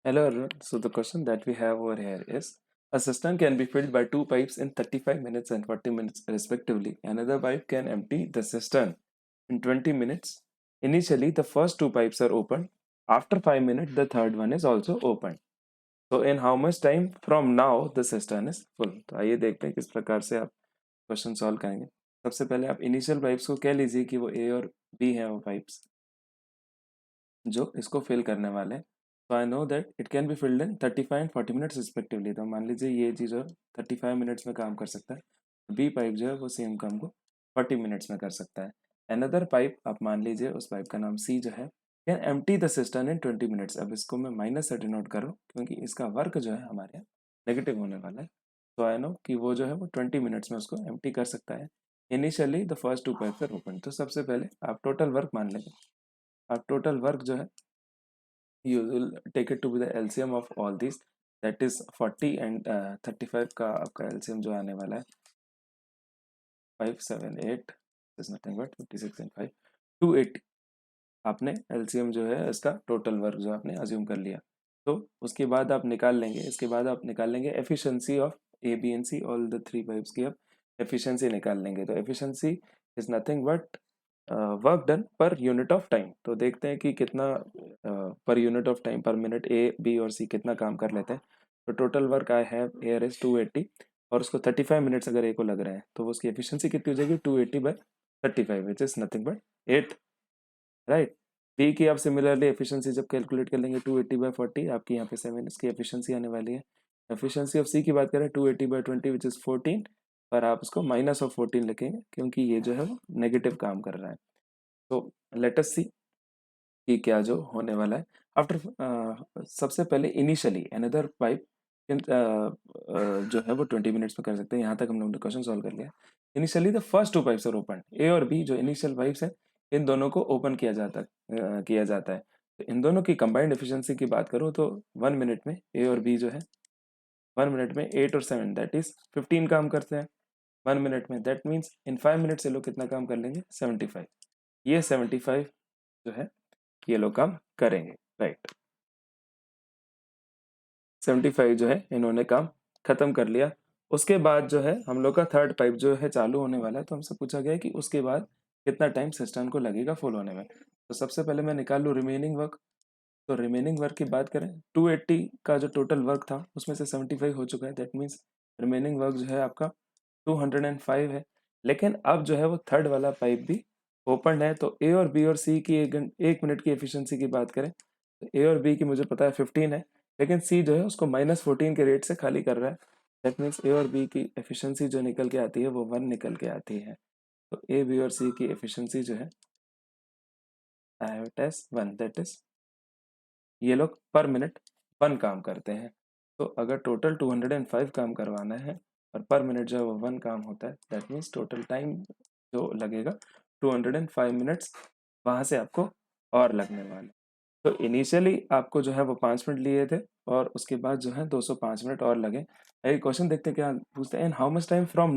Hello everyone. So the question that we have over here is a cistern can be filled by two pipes in 35 minutes and 40 minutes respectively. Another pipe can empty the cistern in 20 minutes. Initially, the first two pipes are opened. After 5 minutes, the third one is also opened. So in how much time from now the cistern is full? तो आइए देखते हैं किस प्रकार से आप question solve करेंगे. सबसे पहले आप इनिशियल पाइप्स को कह लीजिए कि वो ए और बी हैं वो पाइप्स जो इसको फिल करने वाले हैं. तो I know that it can be filled in 35 and 40 minutes respectively. तो मान लीजिए ये चीज़ 35 मिनट्स में काम कर सकता है. बी पाइप जो है वो सेम काम को 40 मिनट्स में कर सकता है. अनदर पाइप आप मान लीजिए उस पाइप का नाम सी जो है can empty the system in 20 minutes. अब इसको मैं माइनस से डिनोट करूँ क्योंकि इसका वर्क जो है हमारे यहाँ नेगेटिव होने वाला है. तो आई नो कि वो जो है वो 20 मिनट्स में उसको एम्प्टी कर सकता है. Initially the first two pipes are open. तो सबसे पहले आप टोटल वर्क मान लेंगे. आप टोटल वर्क जो है you will take it to be the LCM of all these, that is 40 and 35 का आपका LCM जो आने वाला है 578 is nothing but 56 and 5 280. आपने LCM जो है इसका टोटल वर्क जो आपने अज्यूम कर लिया. तो उसके बाद आप निकाल लेंगे. इसके बाद आप निकाल लेंगे efficiency of A B and C. All the three pipes की आप एफिशिएंसी निकाल लेंगे. तो efficiency is nothing but work done per unit of time. तो देखते हैं कि कितना per unit of time per minute A B और सी कितना काम कर लेते हैं. तो total work I have air is 280 और उसको 35 मिनट्स अगर ए को लग रहे हैं तो उसकी एफिशिएंसी कितनी हो जाएगी 280/35 which is nothing but 8. Right. B की आप सिमिलरली एफिशिएंसी जब कैलकुलेट कर लेंगे 280/40 आपकी यहाँ पे 7 इसकी एफिशिएंसी आने वाली है. एफिशिएंसी ऑफ सी की बात करें 280/20 विच इज 14 पर आप उसको माइनस ऑफ 14 लिखेंगे क्योंकि ये जो है वो नेगेटिव काम कर रहा है. तो लेट अस सी कि क्या जो होने वाला है. आफ्टर सबसे पहले इनिशियली अनदर पाइप जो है वो 20 मिनट्स में कर सकते हैं. यहाँ तक हम लोगों ने क्वेश्चन सॉल्व कर लिया. Initially the first two pipes are open. A और बी जो इनिशियल पाइप्स हैं इन दोनों को ओपन किया जाता है. तो इन दोनों की कंबाइंड एफिशिएंसी की बात करूँ तो 1 मिनट में ए और बी जो है 1 मिनट में 8 और 7 दैट इज 15 काम करते हैं 1 मिनट में. दैट मीन्स इन 5 मिनट्स ये लोग कितना काम कर लेंगे 75. ये 75 जो है ये लोग काम करेंगे. राइट. 75 जो है इन्होंने काम खत्म कर लिया. उसके बाद जो है हम लोग का थर्ड पाइप जो है चालू होने वाला है. तो हमसे पूछा गया है कि उसके बाद कितना टाइम सिस्टम को लगेगा फुल होने में. तो सबसे पहले मैं निकाल लूँ रिमेनिंग वर्क. तो रिमेनिंग वर्क की बात करें 280 का जो टोटल वर्क था उसमें से 75 हो चुका है. दैट मीन्स रिमेनिंग वर्क जो है आपका 205 है. लेकिन अब जो है वो थर्ड वाला पाइप भी ओपन है. तो ए और बी और सी की एक मिनट की एफिशिएंसी की बात करें तो ए और बी की मुझे पता है 15 है. लेकिन सी जो है उसको -14 के रेट से खाली कर रहा है. दैट मीन्स ए और बी की एफिशिएंसी जो निकल के आती है वो 1 निकल के आती है. तो ए बी और सी की एफिशिएंसी जो है I have test 1 that is ये लोग पर मिनट 1 काम करते हैं. तो अगर टोटल 205 काम करवाना है और पर मिनट जो है वो 1 काम होता है दैट मीन्स टोटल टाइम जो लगेगा 205 मिनट्स वहाँ से आपको और लगने वाले. तो इनिशियली आपको जो है वो 5 मिनट लिए थे और उसके बाद जो है 205 मिनट और लगे. एक क्वेश्चन देखते हैं क्या पूछते हैं. And how much time from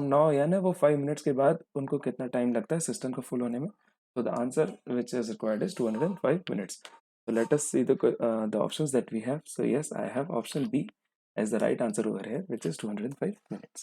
now यानी वो 5 मिनट्स के बाद उनको कितना टाइम लगता है सिस्टम को फुल होने में. तो the answer which is required is 205 minutes. So let us see the options that we have. So yes, I have option B as the right answer over here, which is 205 minutes.